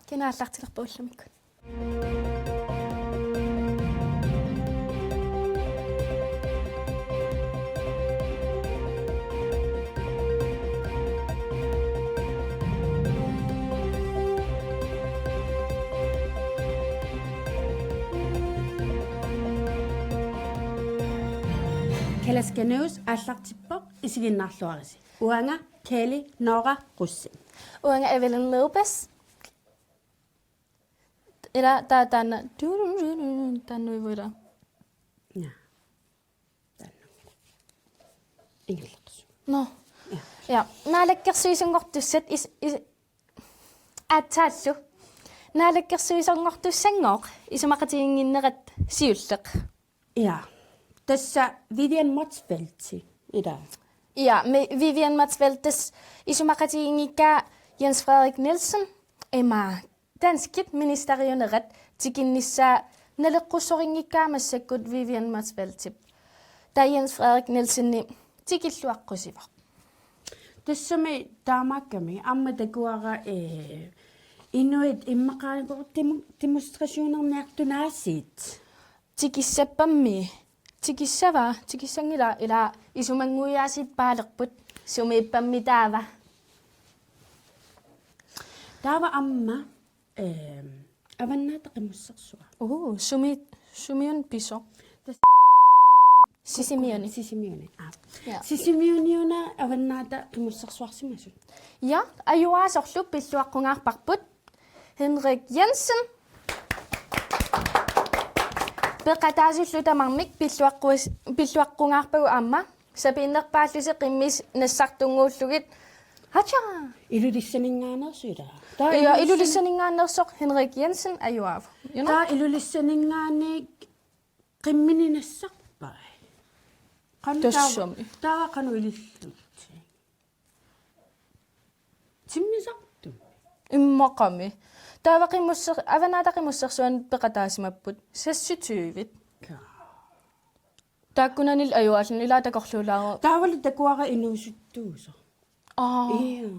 кинааллартилерпууллумик. Kalaskanus aallaqtippoq isiginnarluarisi. Uanga KNR qussi. Uanga Evelyn Lopez. Ila tatanna tannuivuira. Ja. Tannu. Ingilaqsu. No. Ja. Naalakkersuisungortussat is ataallu. Naalakkersuisungortussangoq isumaqatiinginnerat siulleq. Ja. Tässä Vivian Motzfeldti ida. Ja, med Vivian Motzfeldtes isumaqatiingikka Jens Frederik Nielsen ema danskip ministerionneret tikinnissa naleqqussoringikkaamassakut Vivian Motzfeldtip. Ta Jens Frederik Nielsenni tikilluaqqusivaq. Tässä me taamakkami amma takuara inuit immaqaanaqor demonstrationerniartunaasit. Tikissapammi. Tikissangila ila isumanguiaasit paalerput sumiippammi taava. Taava amma avannaataqimussersua. Sumion piso. Sisimioni. Ja. Sisimioniuna avannaataqimussersuarsimasut. Ja, ajuaasorlu pilluaqqungaarparput Henrik Jensen. Peqataasullu pilluaqqungaarpagu amma sapinnerpaallusi qimmis nassartunguullugit hacha Ilulissaninngaanersuita. Ja, ilulissaninngaanersoq Henrik Jensen ajuaав. Ta ilulissaninngaanik qimmininassarpai. Tossumi. Taava qanu ilillutti. Timmisartum. Immaqami. Taavaqimusser avanaataqimussersuan peqataasimapput 26. Taakkunanil ajuaallun ilaatakorluulaaru. Taavali takuara inuusuttuuso. Iya.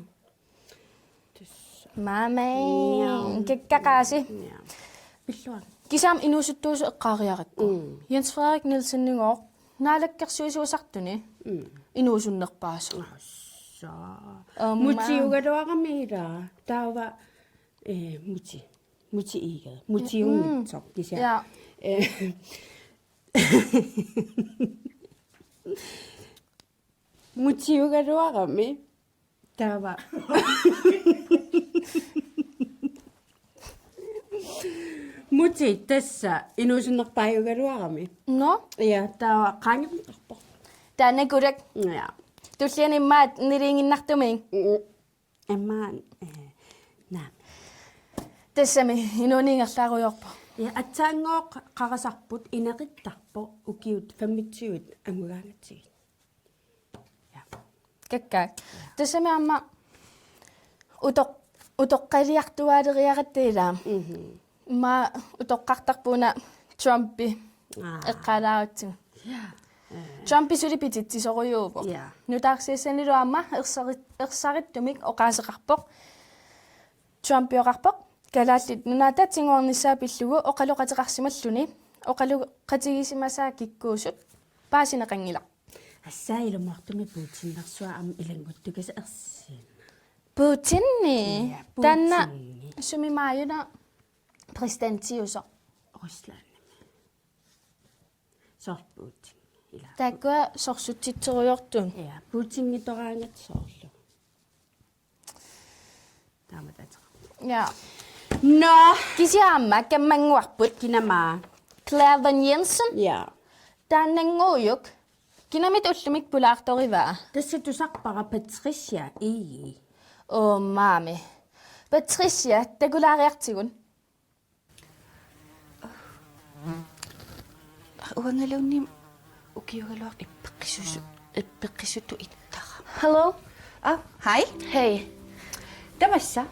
Mamai. Kekkaqaasi. Ja. Pilluan. Kisam inuusuttuusu eqqaariaqakku. Jens Frederik Nielsenningoq naalakkersuisuusartuni. Inuusunnerpaasu. Så. Mutiugadoaramira. Taava muti ikke. Mutiunitsok, især. Ja. Mutiugadoarami. Der var Muti tässä inuusunnerpaajugaluarami. No, Ja, der var qangernerpo. taanna kurak. Ja. Tullianimmaat niriinginnartumiin. Emmaan naam. Tassami inuuningerlaaruyorpo. Ja, atsaangoq qarasarput ineqittarpo ukiut 25 angugaangatigit. Ja. Kakkaak. Tassami amma utoqqaliartuaaleriaqattiilaa. Ma utoqqartarpuuna Trumpi eqqalaarutsi. Ja. Trumpi sulipitittisorujuupo. Ja. Nutaarsiissanilu amma ersarittumik oqaaseqarpoq. Trumpi oqarpoq. Kalaallit Nunaata tinguornissaa pillugu oqaluqatiqarsimalluni oqaluqatigisimasa kikkuusut paasineqangilaq. Assailumartumi Putinnersua am ilanguttukas ersin. Putinni. Ja, Tanna Putinni. sumimaayuna presidenttiusoq. Russlandnimi. Sort Putin. Ila. Takkua sorsuttitsorujortun. Ja, Putingi toraangat soorlu. Taamatatra. Ja. No, Kisiaamma kammanguarput kinamaa. Claire Van Jensen. Ja. Taannanguuyuk. Kinamit ullumik pulaartorivaa. Tässä tusaqpara Patricia ii. Maami. Patricia, takulaariartigun. Uangalunni ukiugaluaq ippeqqisuttu ittara. Hello. Hi. Hey. Tamassa.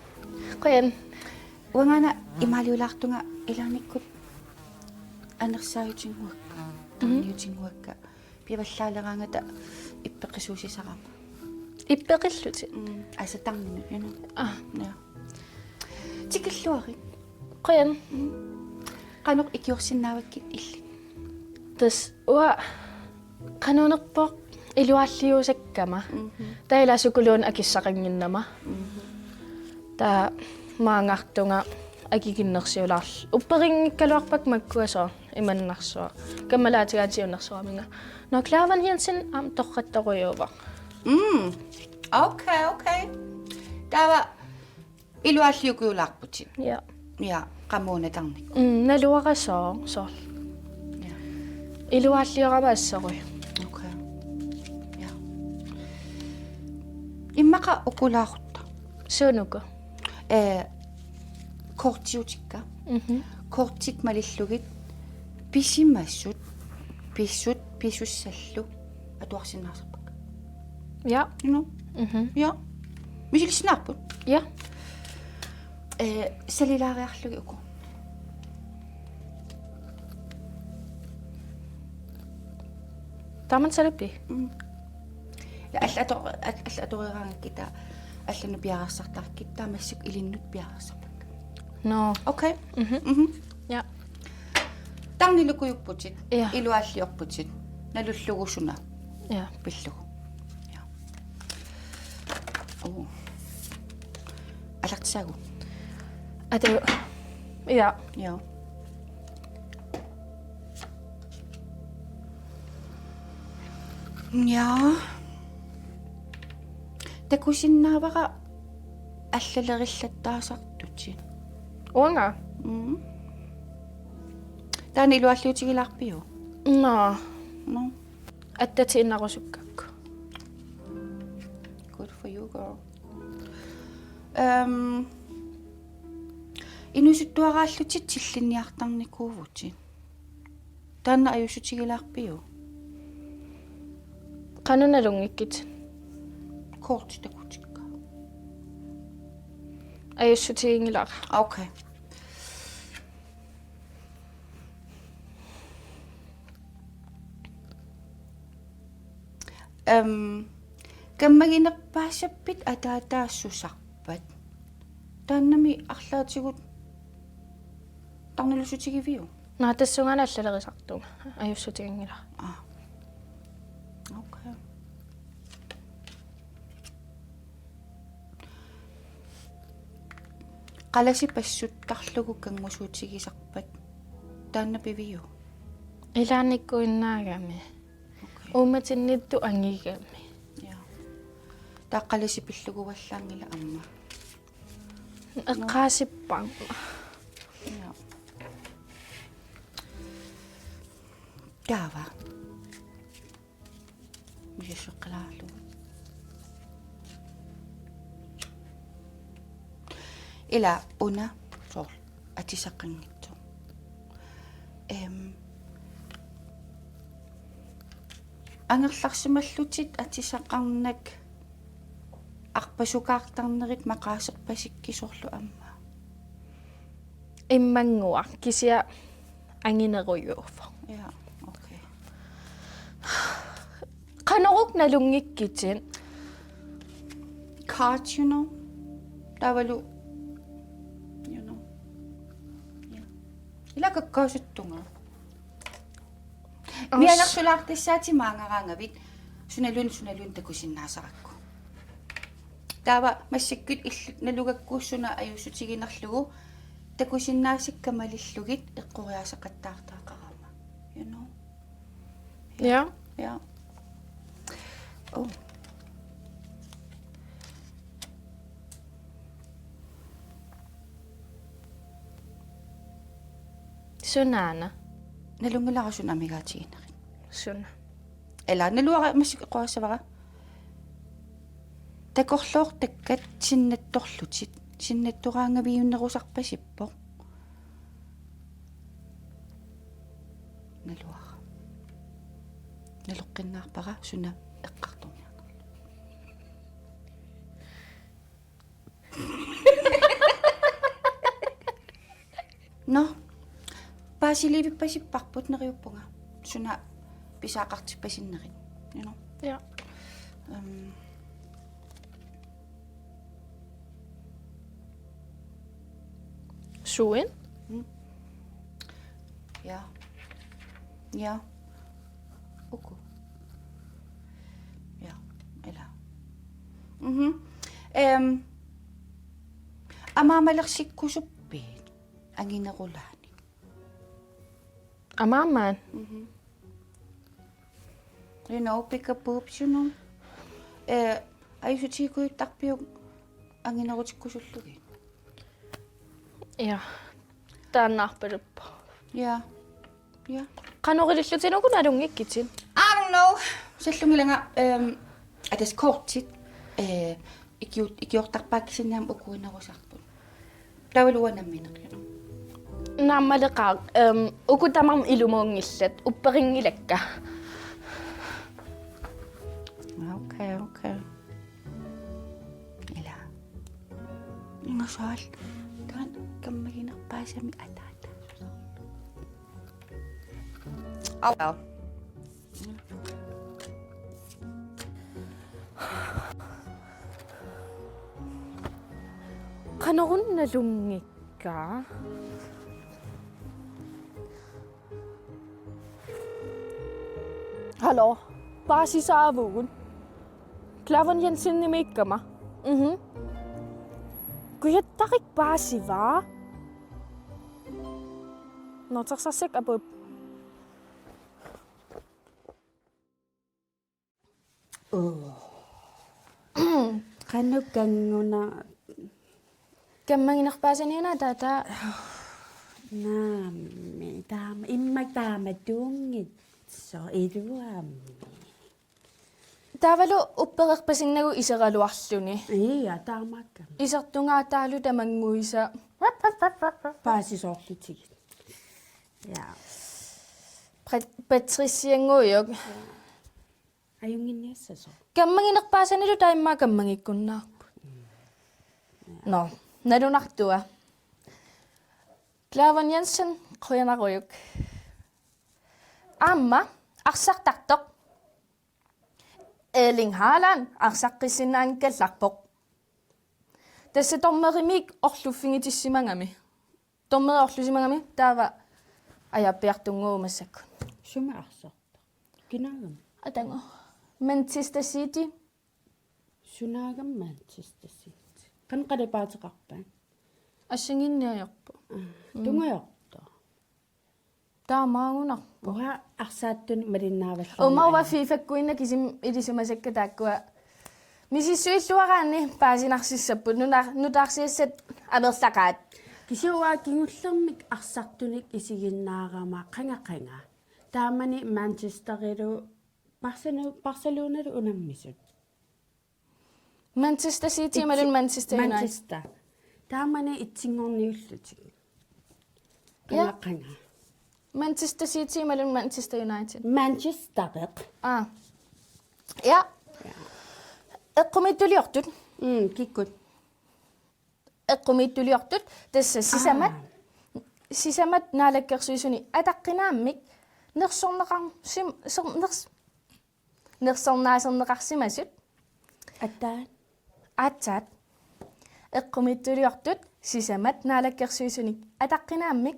Qoyan. Uangana imaaliulaartunga ilaanikku anersaayutinguakka. Tarniutinguakka. Pivallaaleraangata ippeqqisuusisarama. Ippeqilluti. Asa tarninu, you know. Ah. Ja. tikilluari qian qanoq ikiorsinnaavakkit illi tas ua qanunerpoq ilualliusakkama taila sukuluun akissaqanginnama ta maangartunga akikinnersiulaarl upperingikkaluarpak makkuasoo imannarsuа каммалаатигаатиуннэрсуаминга но клаван хенсен ам торратторуйуува okay тава илуаллиукуулаарпутит я qammuunatарник налуарасоо соор илуаллиорамаассоруй okay ja иммаqa укулаарутта суунуку kortiutikka kortit malillugit pisimmassut pissut pisussallu atuarsinnaarserpak ja ja misilsnaarput ja salilaariarlugi uku taman saluppi ja allatorieraangakita allanu piarassartarkit taamassuk ilinnut piarassarpak no okay ja tarnilukuyupputit Ja. ilualliorputit nalullugusuna ja pillugu ja alartisaagu atu ja ja ja takusinnaavara аллалериllattaasartutit uanga taani ilualliutigilaarpiu no attatiinnerusukkaakku good for you girl Inuusuttuaraallutit sillinniartarnikuuvutit taanna ajusutigilaarpiu qanunalungikkit korti takutikka ajussutigingilaar okay каммагинерпаассаппит атаатаассусарпат тааннами арлаатигут тарнилусутигивиу наатассунгана аллалерисартунга ajussutigingilaar okay qalasipassuttarlugu kangmusuutigisarpat taanna piviu ilaanikkuinnaagami uumatinnittu angigami ja taqqalisipilluguvallaangila amma eqqaasippang ja taava misisseqqalaallu ila una sol atisaqqangittu анерларсималлутит атисақарнак арпасукаартарнерит мақаасерпасиккисорлу амма иммангуа кися ангинеруйууфа я окей qanoruk nalungikkitsin card you know tavalu you know ja ilakakkausuttunga mianartulaartissaati maangaraangavit sunalun takusinnaasarakku taava massakkut illut nalugakkuussuna ajussutiginerlugu takusinnaasakkamalillugit eqquriaasaqattaartaaqarama you know ja ja sunana nalungularasun amigaatiginerit suna ela naluara massaqquassavara takorluortakkat sinnattorlutit sinnattoraangaviunnerusarpasippo naluara naluqqinnaarpara suna eqqartorniarnerlu no paasilivippasipparput neriuppunga suna pisaaqartippasinnerit you know ja suin. Ja. Ja. Okay. Ja, eller. Amaamalерсиккусуппиит ангинерулаани. Amaman. You know, pick up boobs, you know. Ayusutikuittарпиук ангинерутиккусуллуги. Ja. Taannarpaluppa. Ja. Ja. Qanurillutinukun alungikkitin. I don't know. Sallungilanga atas kortit ikiortarpaakkisinnaam ukuinnerusarput. Tavaluanammineqlunu. Nammaleqaaq ukutamarm ilumuungillat upperingilakka. Okay. Ila. Ingasal. Kan kammaginerpaasami ataata. Oh well. Qanurunnalungikka. Hallo. Baasisaavugun. Klavan Jensen-nimikkama. Kuyattarik baasivaa. Notarsasek abup. Qanukanguna Kammanginerpaasaniuna taata. naammi taama immak taamatuungit so iluaammi. Tavalu uppererpasinnagu iseraluarluni. Iya taamakka. Isertungaataalu tamanguisa. Paasisorlutigit. Ja. Patricianguyuk. Ajunginniassasor. Kammanginerpaasanilu taimmaa kammangikkunnaarput. No, nalunartua. Klavan Jensen qoyanaruyuk. Amma arsartartoq. Erling Haaland arsaqqissinaan kallarpoq. Tässä tommerimik orluffingitissimangami. Tommeri orlusimangami taava ajappiartunguumassakku. Suma arsarta. Kinaagam. Atango. Manchester City. Sunaagam Manchester City. Kan qalipaatiqarpaan. Assinginniajorpu. Tungayorta. Taamaagunarpu. Uha arsaattuni malinnaavallaa. Umawa fiifakkuinna kisim ilisimasakka taakkua. Misissuilluaraanni paasinarsiссаппут nutaarsiassat amerlaqaat. Kisiuaa kingullermik arsartunik isiginnaaраmaa qangaqanga. Taamani Manchesterilu Barcelonalu unammisut. Manchester City malun Manchester United. Manchester. Taamani itsingorniullutik. Qangaqanga. Manchester City malun Manchester United. Manchestereq. Ja. Eqqumittuliortut. Kikkut. Eqqumittuliortut tässä sisamat naalakkersuisuni ataqqinaammik nersornaaserneqarsimasut aatsaat eqqumittuliortut sisamat naalakkersuisunik ataqqinaammik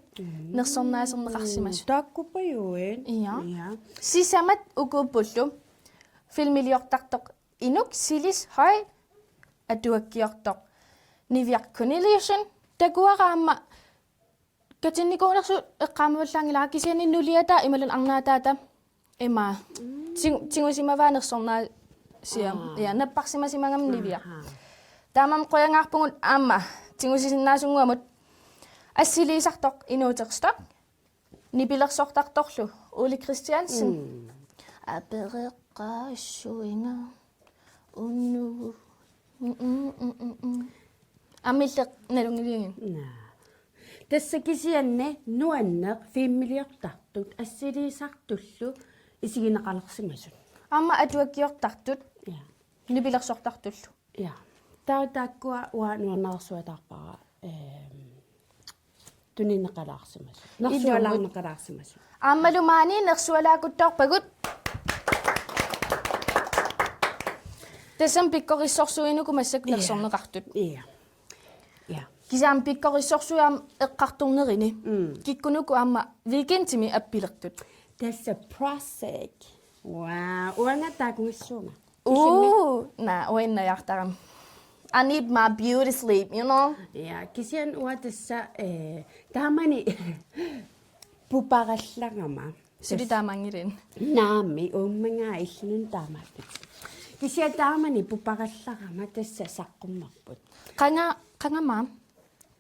nersornaaserneqarsimasut Taakkupajuin. ja sisamat ukuppullu filmiliortartoq inuk silis høj atuakkiortoq niviarkuniliusun takuaraamma katinnikunarsu eqqaamavallaangilaa kisiani nuliata imalun arnaataata ima tingusimavaanersornaa siam ja nappaqsimasimangam nivia taamam qoyangaarpungut aamma tingusisinnaasungguamut assiliisartoq inuuteqstoq nipilersortartorlu Ole Christiansen apereqqaassuinga unnu amilleq nalungiliingin Tässä kisianne nuanneq fiimmiliortartut assiliisartullu isiginaqalersimasut. amma atuakkiortartut Ja. nipilersortartullu Ja. Taakkua ua nuannaarsuataarpara tuninneqalaarsimasut. Nersualaarneqalaarsimasut. ammalumaani nersualaakuttorpagut tassam pikkorissorsuinukumassak nersorneqartut Ja. Ja. Kisam pikkorisorsuam eqqartornerini. Kikkunuku amma weekendimi appilertut. Tässä prosek. Wow, uanga takuissuunga. Na oinnajartaram. I need my beauty sleep, you know? Ja, kisian ua tässä tamani puparallangama. Syli tamangirin. Naami ummenga illun tamatut. Kisia tamani puparallangama tässä saqqummarput. Kanga mam.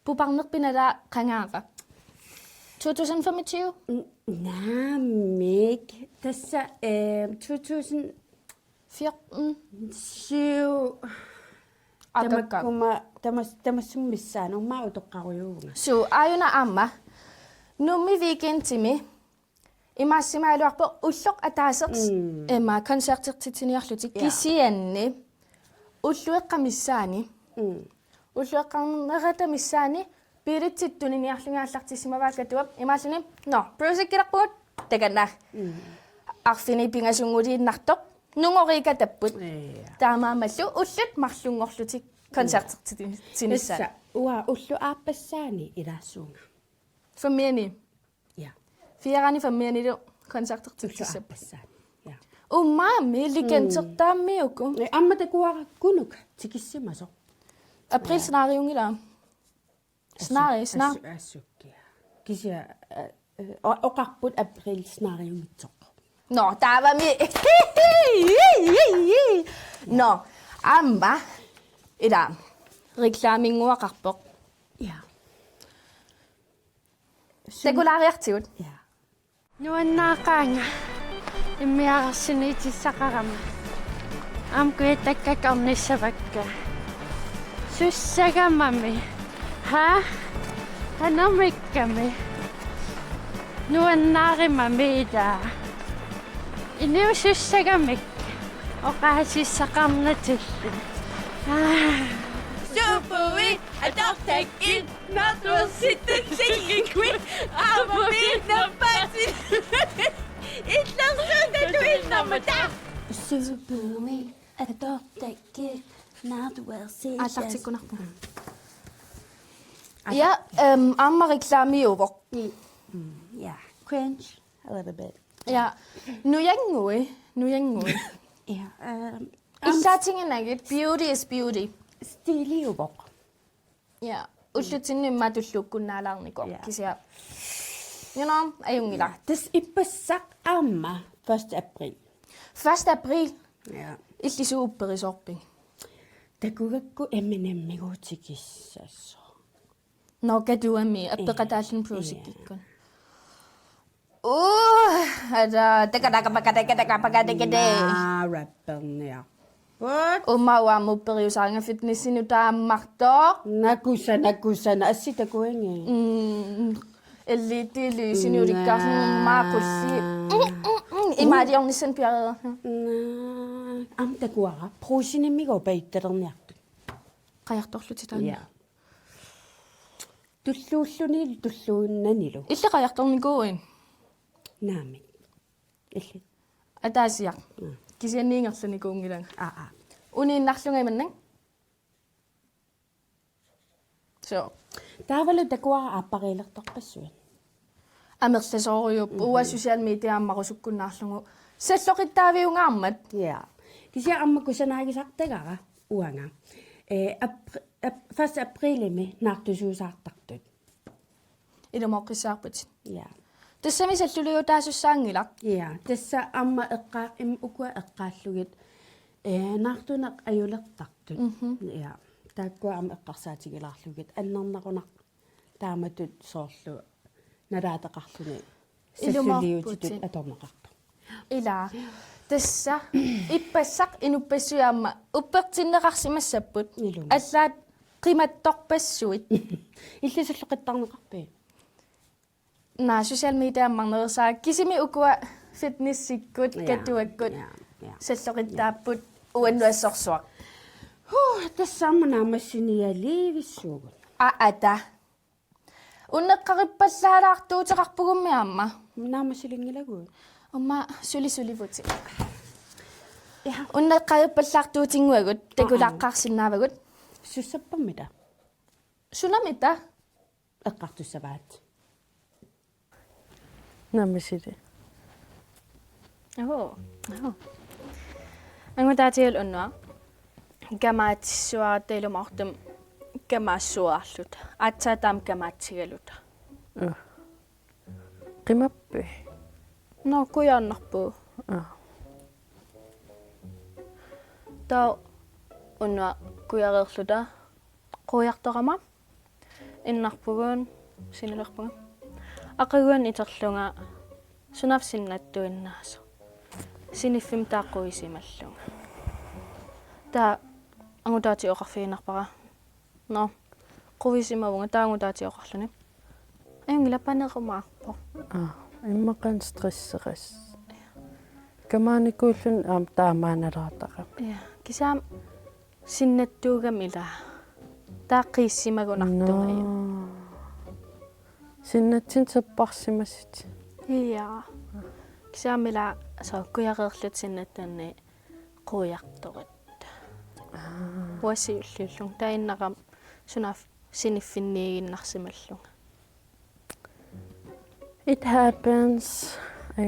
Puparnerpinala kangaava. 2025? Naamik tässä 2014 Tämä summissaan on mautoqqarujuunga. So ayuna amma. Nummi weekendimi. Imassimailuarpo ulloq ataaseqs emma konsertertitiniarlutik kisianni. Ullueqqamissaani. Ullueqqarneratamissaani. Piritittuniniarlungaallartissimavaakatuap imaalluni no prosekiraqpuut takanna. Arfini pingasungutiinnartoq. Nungorikatapput. Taamaamallu ullut marlungorlutik konsertertitinissaan. Tässä ua ullu aapassaani ilaassuunga. Familie. Ja. Fierani familie do konsertertitissaan. Aapassaani. Ja. Mami likensertaammiuku. Amma takuara kunuk tikissimaso. April scenariungila. Snar. Asukkia. Kisia oqarput april scenariungitsoq. No, tava mi. No, amma ida reklaminguaqarpoq. Ja. Segulariartigut. Ja. Nunaaqaanga immiarsinitissaqarama amkuitakkaqarnissavakka sussagamami hanomikkami nuannaarimamida Inuusuttunut oqaasissaqarnatillu Superweek, I don't take it, not to sit and singing queen. I'm a bit of fancy. It looks so that we number that. Superweek, I don't take it, not well see. Allartikkunarpu. Ja, amma reklaamiuvoq. Ja, cringe a little bit. Ja, nujangui. Ja. Issaatinginagit beauty is beauty. Stiliuvoq. Ja, ullutsinni matulluukkunnaalarniko kisia. You know, ajungila. Das ippasaq amma 1. april. 1. april. Ja. Illisuupperisorping. Takugakku emmenemmiguutikissasso. No katuami appeqataallun pruusikkikkun. Ada tekadakapakade. Rappernia. Umauamupperiusaanga fitnessinu taammartoq. Nakusana assitakuenge. Ellitillysinuulikkaarlummaaqulli. Imaadiornissan piarera. Am takuara pruusinimmigo paittalerniartu. Qajartorlutitaanni. Ja. Tulluunnanilu. Illi qajartornikuuin. Naami. Illi. Ataasiaq. Kisianniingerlanikuungilanga. Aa. Uniinnarlungaimannan. So. Taavalu takuara appariilertorpassuin. Amerlasooriup uwa social media ammarusukkunnaarlungu. Salloqittaaviungaarmat. Ja. Kisia amma kusanaagisartagara uanga. 1. aprilimi naartusuusaartartut. Ilumoqqissaarput. Ja. Tassami salluluutaasussaaangilaq. Ja, tässä amma ukua eqqaallugit naartuneq ajulertartut. Ja. Taakkua amma eqqarsaatigilaarlugit annernaqunaq taamatut soorlu nalaateqarluni salluliutitut atorneqartu. Ila. Tassa ippassaq inuppassuyamma uppertinneqarsimassapput. Allaat qimattorpassuit. Illisalloqittarneqarpi. Na social media ammarnersaa kisimi ukua fitnessikkut katuakkut salloqittaapput uannuassorsuaq. Tässä amma naamassinialiivissuugut. Aata. Unneqqarippallaalаарtuuteqarpugummiamma. Naamassilingilaguut. Omma sulivuti. Unneqqarippallаарtuutinguagut takulaqqarsinnaavagut. Sussappamida. Sunamita. Eqqartussavaat. Nammisili. Oh. Angutaatial unnua. Kamaatsuartailumortum kamaassuarlut. Atsatam kamaatsigalut. Qimappi. No kuyannerpu. Tau unnua kuyareerluta. Qujartorama. Innarpugun sinilerpunga. Aqaguan iterlunga sunafsinnattuinnaasu. Siniffim taaqquisimallunga. Ta angutaati oqarfiinarpara. No. Quvisimavunga taangutaati oqarluni. Ayungilapanerumaarpo. Immaqan stresseras. Kamaanikuullun taamaanalaataqa. Ja, kisaam sinnattuugam ila. Taaqiissimagunarturia. Sinnatsin sepparsimassit. Ja. Kisaamila kuyareerlut sinnattanni qujartorit. Wasiullillung tainnaram sunaf siniffinniiginnarsimallunga. It happens.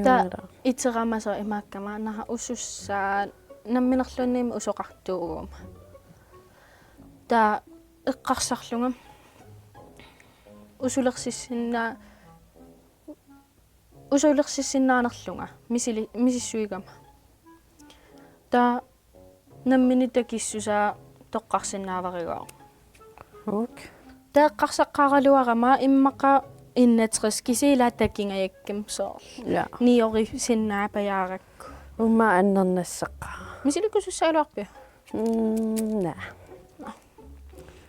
Ta iteramaso imaakkama naha usussaa namminerlunniim usoqartuuguma. Ta eqqarsarlunga usulersissinaanerlunga misissuigama. Ta namminitakkissusaa toqqarsinnaavarigaa. Ok. Ta eqqarsaqqaaraluarama immaqa innatris kisiilaatakkingajakkim soorl. Ja. Niori sinnaapajaarакку. Umma annernassaqa. Misilikussussaaluarpia. Na.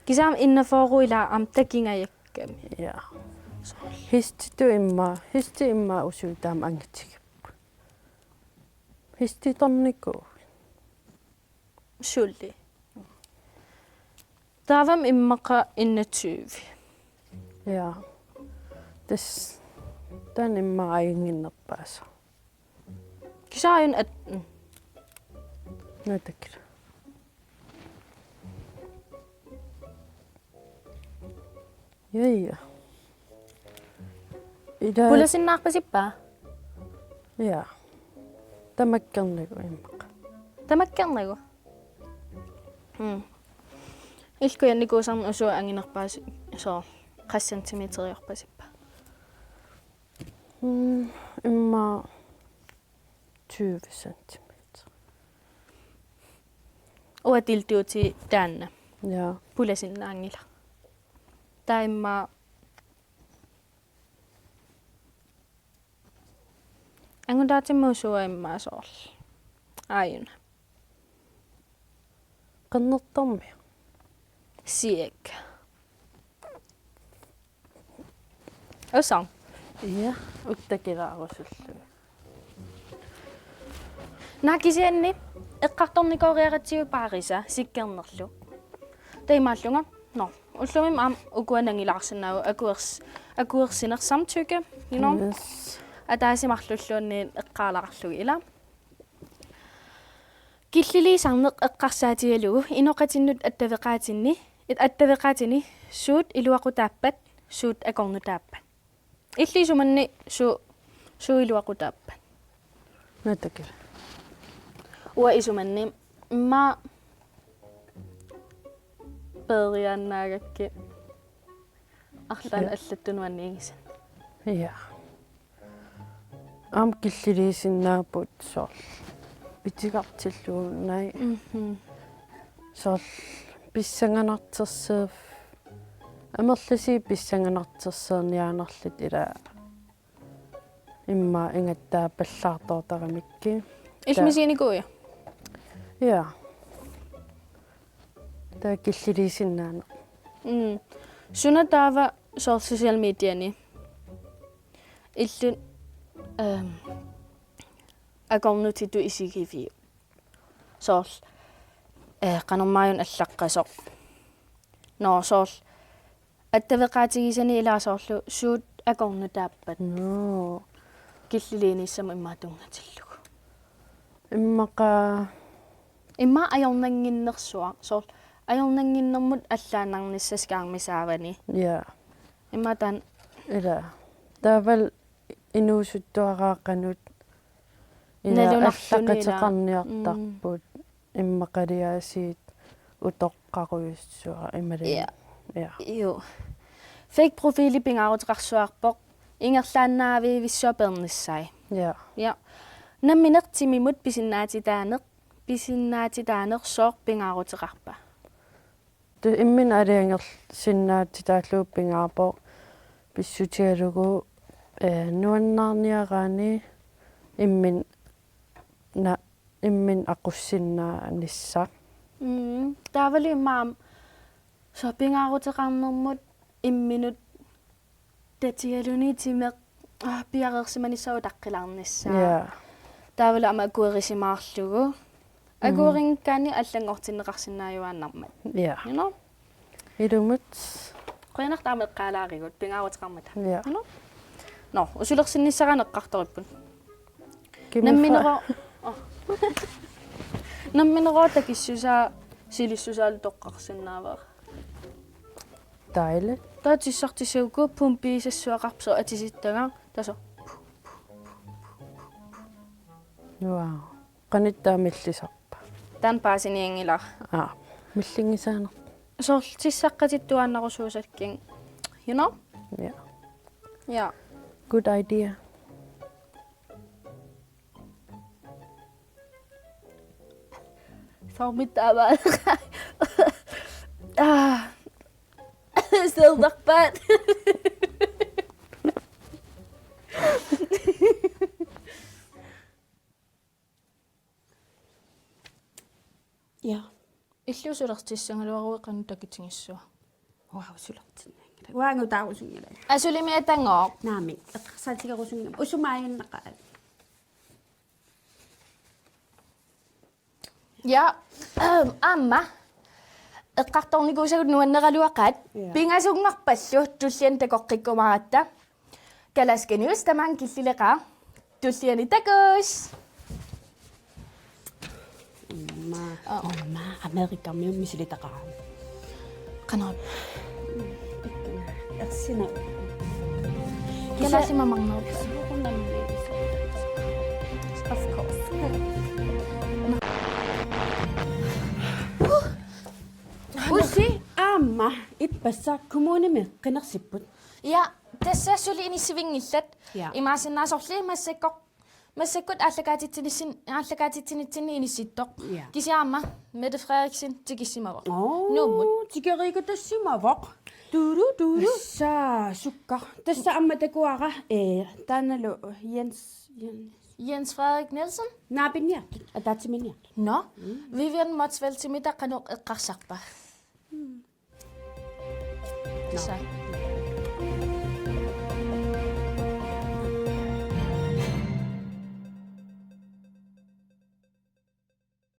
Kisaam innaforuila am takkingajakkam. Ja. Histi imma usuutaam angitigippu. Histi tonniku. Sulli. Tavam immaqa innatsuuvi. Ja. Tän imma ainginnerpaasa. Kisaayun at Näitäkin. Ja. pulasinnaarpasippaa. Ja. Tamakkerniku immaqa. Tamakkernagu. Ilkuyannikusarmu usua anginerpaasi so 3 sentimeteriorpasippa. Imma 20 centimeter. Uatiltuuti taanna Ja. pulasinnaangila. Taimma angutaatimu usua immaa soorl. Aajuna. Qannertarmi. Siek. Osang. Ja. Uttakilaarusullu. Nakisianni eqqartornikooriaratsiu paarisa sikkernerlu. Taimaallunga. No. Ullumim am ukuanangilaarsinnaau akuersinner samtykke, you know. Yes. Ataasimarlulluunniin eqqaalararlugi ila. Killiliisarneq eqqarsaatigalugu inoqatinnut attaveqaatini suut iluaqutaappat suut akornutaappat. Illiisumanni su iluaqutaappat. Näitäkin. Ua isumanni ma periannaagakki arlaan allattunuanniigisen. Ja. Am killiliisinnaaput soorl. Pitigartilluunnai. Soorl pissanganarterseef. Amerlasi pissanganarterseerniaanerlit ila imma ingattaa pallaartoortaramikki. Ilmisiinikuuja. Ja. Tää killiliisinnaana. Suna taava soorl social mediani. Illun akornutitu isigivi. Soorl qanermaajun allaqqasoq. No soorl attaveqaatigisani ilaa soorlu suut akornutaappat. No. Killiliinissam immaatungnatillugu. Immaqa Imma ajornanginnersua soorl ajornanginnermut allaanarnissaskaarmisaavani Ja. imatan Ila. Taaval inuusuttuaraaqanut. Nalunarluni ila. Allaqateqarniartarput immaqaliaasiit utoqqaruissuara imali. Ja. Ja. Jo. Fake profili pingaarutiqarsuarpoq ingerlaannaavi vissuapeernissai. Ja. Ja. Namminertimimut pisinnaatitaaneq soor pingaarutiqarpa. Tu immin aliangер sinnaatitaalluuppingaarpo pissutialugu nuannaarniaraani immin aqussinnaa Taavali maam so pingaarutiqarnermut imminut tatialuni timeq piareersimanissau taqqilarnissaa. Ja. Taavali ama akuerisimaarlugu. Akueringkaani allangortinneqarsinnaajuaannarmat. Ja. You know? Ilumut. Qoinartaameq qaalaarigut pingaarutiqarmata. Ja. You know? No, usulersinnissaqaneqqartorippun. Namminero. Namminero takissusaa silissusaalu toqqarsinnaavaq. Dejligt. Taatissartissaugu pumpiisassuaqarpso atisittaga taso. Wow. Qanittaamillisarpa. Tan paasiniingila. Millingisaana. Sortissaqqatittuannarusuusakking. You know? Ja. Ja. Good idea. Formidaabaa. Sildarpaat. Ja. Illusulertissangaluaruiqan takitsingissua. Wow, sulertinnaangala. Waangu taarusungala. Asulimiatangoq. Naami. Eqqarsaatigarusungam. Usumaayinnaqaat. Ja, amma. Eqqartornikuusagut nuanneraluaqat. Pingasugnerpallu tullian takoqqikkumaratta. Kalaskanius tamaan killileqa. Tulliani takus. Mamma, Amerikka miu misilitaqaa. Qanot. Ersina. Kalasimamarnerpa. Of course. Usi amma ippassa kommunimi qinersipput. Ja, tässä suli inissivingillat. Ja. Imaasinaasorli massakut allakaatitsinitsinni inissittoq. Ja. Kisiaamma Mette Frederiksen tikissimavaq. Nummut. Tikeriikatassimavaq. Tuuru. Saa sukka. Tässä amma takuara taanalu Jens Frederik Nielsen. naapinniart. Ataatsiminiart. No, Vivian Motsveltimita qanoq eqqarsarpa. No. Sa.